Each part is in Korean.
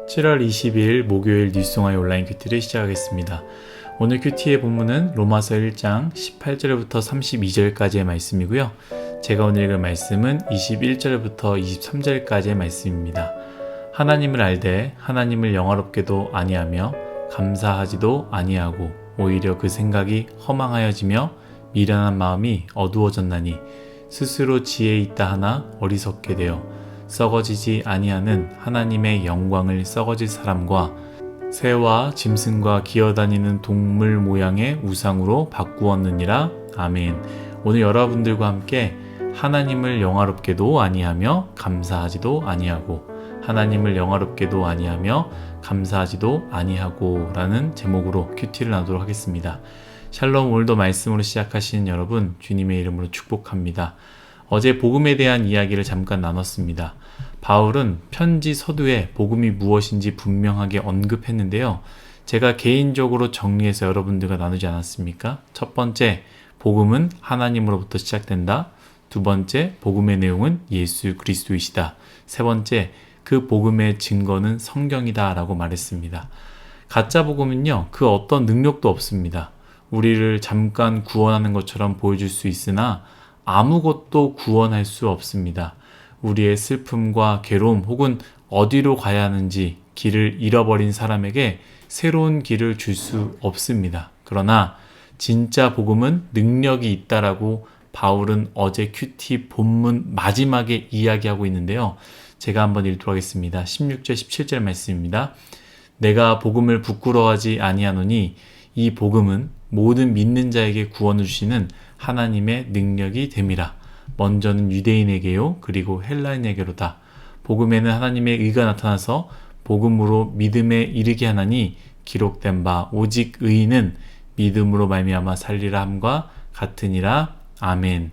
7월 22일 목요일 뉴스송아의 온라인 큐티를 시작하겠습니다. 오늘 큐티의 본문은 로마서 1장 18절부터 32절까지의 말씀이고요. 제가 오늘 읽을 말씀은 21절부터 23절까지의 말씀입니다. 하나님을 알되 하나님을 영화롭게도 아니하며 감사하지도 아니하고 오히려 그 생각이 허망하여지며 미련한 마음이 어두워졌나니 스스로 지혜 있다 하나 어리석게 되어 썩어지지 아니하는 하나님의 영광을 썩어질 사람과 새와 짐승과 기어다니는 동물 모양의 우상으로 바꾸었느니라. 아멘. 오늘 여러분들과 함께 하나님을 영화롭게도 아니하며 감사하지도 아니하고 하나님을 영화롭게도 아니하며 감사하지도 아니하고 라는 제목으로 큐티를 나누도록 하겠습니다. 샬롬. 오늘도 말씀으로 시작하시는 여러분 주님의 이름으로 축복합니다. 어제 복음에 대한 이야기를 잠깐 나눴습니다. 바울은 편지 서두에 복음이 무엇인지 분명하게 언급했는데요. 제가 개인적으로 정리해서 여러분들과 나누지 않았습니까? 첫 번째, 복음은 하나님으로부터 시작된다. 두 번째, 복음의 내용은 예수 그리스도이시다. 세 번째, 그 복음의 증거는 성경이다 라고 말했습니다. 가짜 복음은요, 그 어떤 능력도 없습니다. 우리를 잠깐 구원하는 것처럼 보여줄 수 있으나 아무것도 구원할 수 없습니다. 우리의 슬픔과 괴로움 혹은 어디로 가야 하는지 길을 잃어버린 사람에게 새로운 길을 줄 수 없습니다. 그러나 진짜 복음은 능력이 있다라고 바울은 어제 큐티 본문 마지막에 이야기하고 있는데요. 제가 한번 읽도록 하겠습니다. 16절 17절 말씀입니다. 내가 복음을 부끄러워하지 아니하노니 이 복음은 모든 믿는 자에게 구원을 주시는 하나님의 능력이 됨이라. 먼저는 유대인에게요 그리고 헬라인에게로다. 복음에는 하나님의 의가 나타나서 복음으로 믿음에 이르게 하나니 기록된 바 오직 의인은 믿음으로 말미암아 살리라 함과 같으니라. 아멘.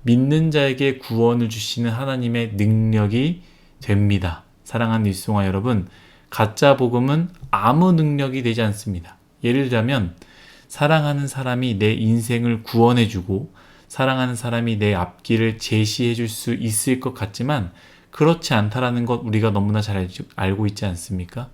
믿는 자에게 구원을 주시는 하나님의 능력이 됩니다. 사랑하는 뉴스송아 여러분, 가짜 복음은 아무 능력이 되지 않습니다. 예를 들자면 사랑하는 사람이 내 인생을 구원해주고 사랑하는 사람이 내 앞길을 제시해줄 수 있을 것 같지만 그렇지 않다라는 것 우리가 너무나 잘 알고 있지 않습니까?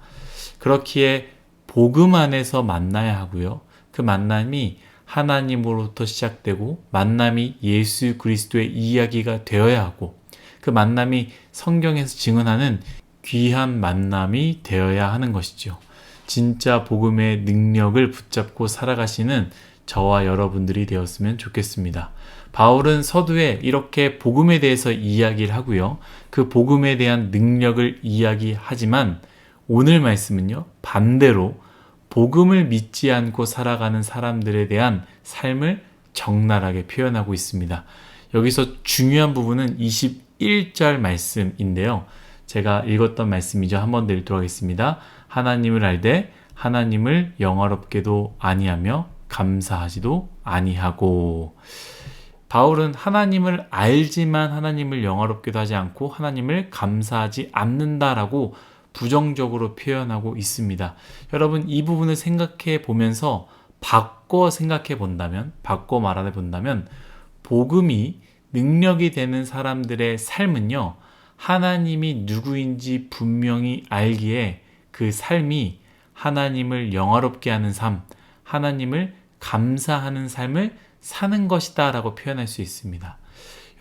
그렇기에 복음 안에서 만나야 하고요. 그 만남이 하나님으로부터 시작되고 만남이 예수 그리스도의 이야기가 되어야 하고 그 만남이 성경에서 증언하는 귀한 만남이 되어야 하는 것이죠. 진짜 복음의 능력을 붙잡고 살아가시는 저와 여러분들이 되었으면 좋겠습니다. 바울은 서두에 이렇게 복음에 대해서 이야기를 하고요. 그 복음에 대한 능력을 이야기하지만 오늘 말씀은요. 반대로 복음을 믿지 않고 살아가는 사람들에 대한 삶을 적나라하게 표현하고 있습니다. 여기서 중요한 부분은 21절 말씀인데요. 제가 읽었던 말씀이죠. 한 번 더 읽도록 하겠습니다. 하나님을 알되 하나님을 영화롭게도 아니하며 감사하지도 아니하고. 바울은 하나님을 알지만 하나님을 영화롭게도 하지 않고 하나님을 감사하지 않는다라고 부정적으로 표현하고 있습니다. 여러분 이 부분을 생각해 보면서 바꿔 생각해 본다면, 바꿔 말해 본다면 복음이 능력이 되는 사람들의 삶은요. 하나님이 누구인지 분명히 알기에 그 삶이 하나님을 영화롭게 하는 삶, 하나님을 감사하는 삶을 사는 것이다 라고 표현할 수 있습니다.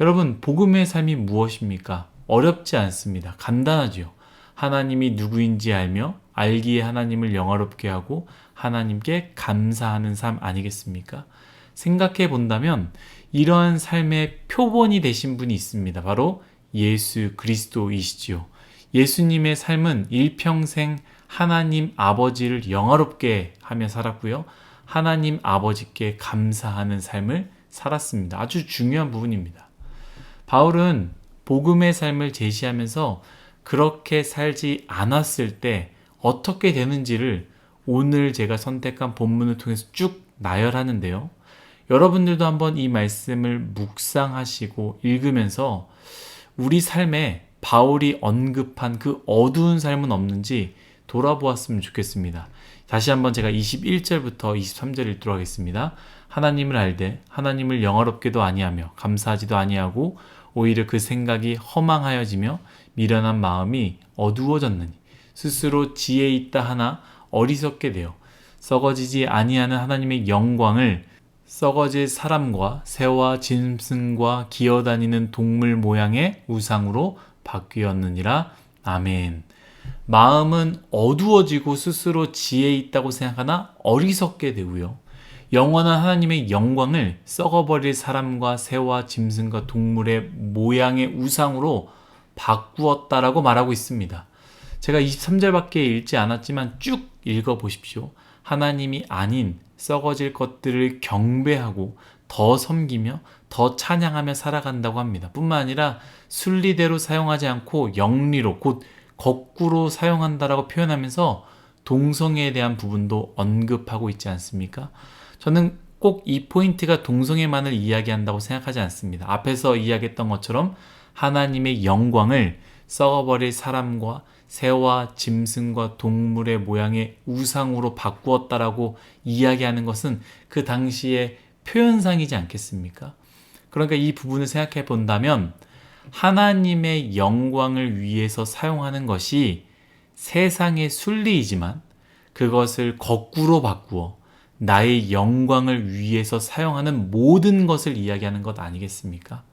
여러분 복음의 삶이 무엇입니까? 어렵지 않습니다. 간단하죠. 하나님이 누구인지 알며 알기에 하나님을 영화롭게 하고 하나님께 감사하는 삶 아니겠습니까? 생각해 본다면 이러한 삶의 표본이 되신 분이 있습니다. 바로 예수 그리스도이시지요. 예수님의 삶은 일평생 하나님 아버지를 영화롭게 하며 살았고요. 하나님 아버지께 감사하는 삶을 살았습니다. 아주 중요한 부분입니다. 바울은 복음의 삶을 제시하면서 그렇게 살지 않았을 때 어떻게 되는지를 오늘 제가 선택한 본문을 통해서 쭉 나열하는데요. 여러분들도 한번 이 말씀을 묵상하시고 읽으면서 우리 삶에 바울이 언급한 그 어두운 삶은 없는지 돌아보았으면 좋겠습니다. 다시 한번 제가 21절부터 23절 읽도록 하겠습니다. 하나님을 알되 하나님을 영화롭게도 아니하며 감사하지도 아니하고 오히려 그 생각이 허망하여지며 미련한 마음이 어두워졌느니 스스로 지혜 있다 하나 어리석게 되어 썩어지지 아니하는 하나님의 영광을 썩어질 사람과 새와 짐승과 기어다니는 동물 모양의 우상으로 바뀌었느니라. 아멘. 마음은 어두워지고 스스로 지혜 있다고 생각하나 어리석게 되고요. 영원한 하나님의 영광을 썩어버릴 사람과 새와 짐승과 동물의 모양의 우상으로 바꾸었다라고 말하고 있습니다. 제가 23절밖에 읽지 않았지만 쭉 읽어보십시오. 하나님이 아닌 썩어질 것들을 경배하고 더 섬기며 더 찬양하며 살아간다고 합니다. 뿐만 아니라 순리대로 사용하지 않고 영리로 곧 거꾸로 사용한다라고 표현하면서 동성애에 대한 부분도 언급하고 있지 않습니까? 저는 꼭 이 포인트가 동성애만을 이야기한다고 생각하지 않습니다. 앞에서 이야기했던 것처럼 하나님의 영광을 썩어버릴 사람과 새와 짐승과 동물의 모양의 우상으로 바꾸었다라고 이야기하는 것은 그 당시의 표현상이지 않겠습니까? 그러니까 이 부분을 생각해 본다면 하나님의 영광을 위해서 사용하는 것이 세상의 순리이지만 그것을 거꾸로 바꾸어 나의 영광을 위해서 사용하는 모든 것을 이야기하는 것 아니겠습니까?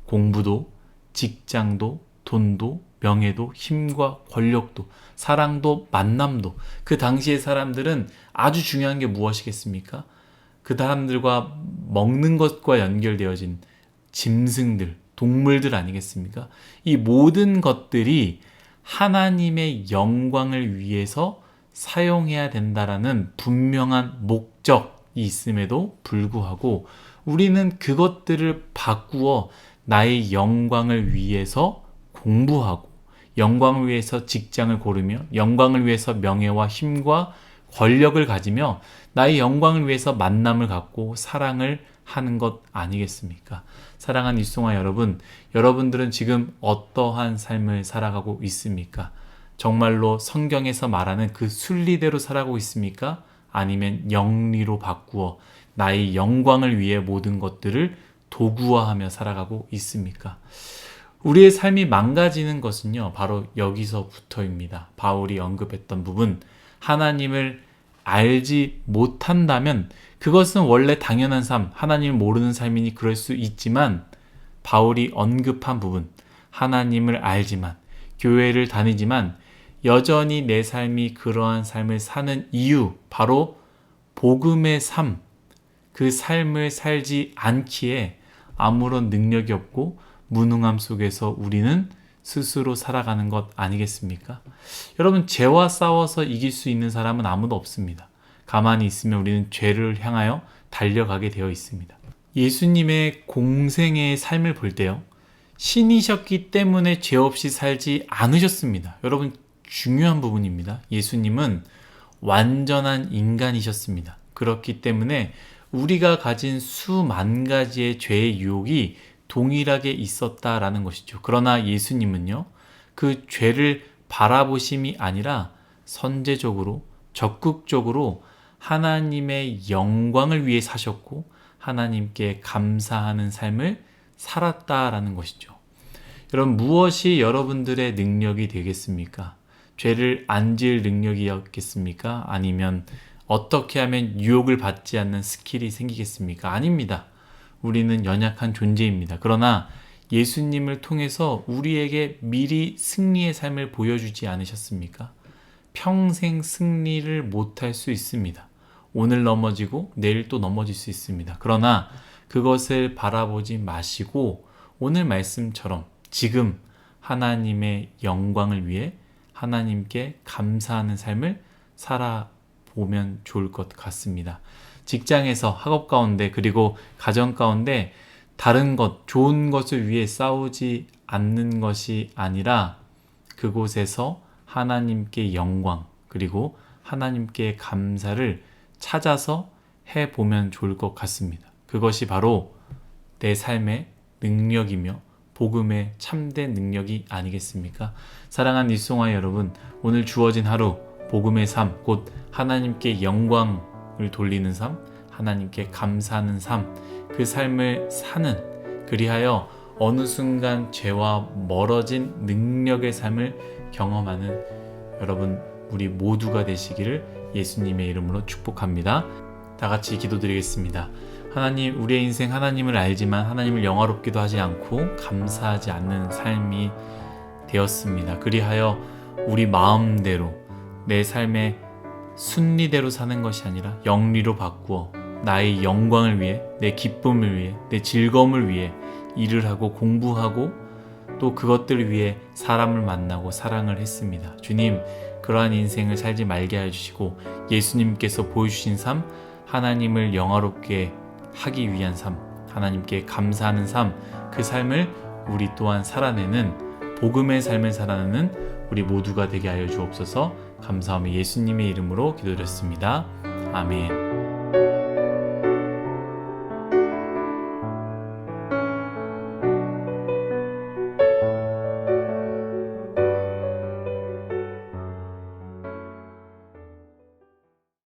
공부도, 직장도, 돈도, 명예도, 힘과 권력도, 사랑도, 만남도. 그 당시의 사람들은 아주 중요한 게 무엇이겠습니까? 그 사람들과 먹는 것과 연결되어진 짐승들, 동물들 아니겠습니까? 이 모든 것들이 하나님의 영광을 위해서 사용해야 된다라는 분명한 목적이 있음에도 불구하고 우리는 그것들을 바꾸어 나의 영광을 위해서 공부하고 영광을 위해서 직장을 고르며 영광을 위해서 명예와 힘과 권력을 가지며 나의 영광을 위해서 만남을 갖고 사랑을 하는 것 아니겠습니까? 사랑하는 일송아 여러분, 여러분들은 지금 어떠한 삶을 살아가고 있습니까? 정말로 성경에서 말하는 그 순리대로 살아가고 있습니까? 아니면 영리로 바꾸어 나의 영광을 위해 모든 것들을 도구화하며 살아가고 있습니까? 우리의 삶이 망가지는 것은요, 바로 여기서부터입니다. 바울이 언급했던 부분, 하나님을 알지 못한다면 그것은 원래 당연한 삶, 하나님을 모르는 삶이니 그럴 수 있지만 바울이 언급한 부분, 하나님을 알지만, 교회를 다니지만 여전히 내 삶이 그러한 삶을 사는 이유, 바로 복음의 삶, 그 삶을 살지 않기에 아무런 능력이 없고 무능함 속에서 우리는 스스로 살아가는 것 아니겠습니까? 여러분, 죄와 싸워서 이길 수 있는 사람은 아무도 없습니다. 가만히 있으면 우리는 죄를 향하여 달려가게 되어 있습니다. 예수님의 공생의 삶을 볼 때요, 신이셨기 때문에 죄 없이 살지 않으셨습니다. 여러분, 중요한 부분입니다. 예수님은 완전한 인간이셨습니다. 그렇기 때문에 우리가 가진 수만 가지의 죄의 유혹이 동일하게 있었다라는 것이죠. 그러나 예수님은요, 그 죄를 바라보심이 아니라 선제적으로, 적극적으로 하나님의 영광을 위해 사셨고 하나님께 감사하는 삶을 살았다라는 것이죠. 여러분, 무엇이 여러분들의 능력이 되겠습니까? 죄를 안 지을 능력이었겠습니까? 아니면 어떻게 하면 유혹을 받지 않는 스킬이 생기겠습니까? 아닙니다. 우리는 연약한 존재입니다. 그러나 예수님을 통해서 우리에게 미리 승리의 삶을 보여주지 않으셨습니까? 평생 승리를 못할 수 있습니다. 오늘 넘어지고 내일 또 넘어질 수 있습니다. 그러나 그것을 바라보지 마시고 오늘 말씀처럼 지금 하나님의 영광을 위해 하나님께 감사하는 삶을 살아보면 좋을 것 같습니다. 직장에서, 학업 가운데, 그리고 가정 가운데 다른 것, 좋은 것을 위해 싸우지 않는 것이 아니라 그곳에서 하나님께 영광, 그리고 하나님께 감사를 찾아서 해보면 좋을 것 같습니다. 그것이 바로 내 삶의 능력이며 복음의 참된 능력이 아니겠습니까? 사랑하는 일송아 여러분, 오늘 주어진 하루 복음의 삶, 곧 하나님께 영광을 돌리는 삶, 하나님께 감사하는 삶, 그 삶을 사는, 그리하여 어느 순간 죄와 멀어진 능력의 삶을 경험하는 여러분 우리 모두가 되시기를 예수님의 이름으로 축복합니다. 다 같이 기도드리겠습니다. 하나님, 우리의 인생 하나님을 알지만 하나님을 영화롭기도 하지 않고 감사하지 않는 삶이 되었습니다. 그리하여 우리 마음대로 내 삶의 순리대로 사는 것이 아니라 영리로 바꾸어 나의 영광을 위해, 내 기쁨을 위해, 내 즐거움을 위해 일을 하고 공부하고 또 그것들을 위해 사람을 만나고 사랑을 했습니다. 주님, 그러한 인생을 살지 말게 해주시고 예수님께서 보여주신 삶, 하나님을 영화롭게 하기 위한 삶, 하나님께 감사하는 삶, 그 삶을 우리 또한 살아내는 복음의 삶을 살아내는 우리 모두가 되게 하여 주옵소서. 감사하며 예수님의 이름으로 기도드렸습니다. 아멘.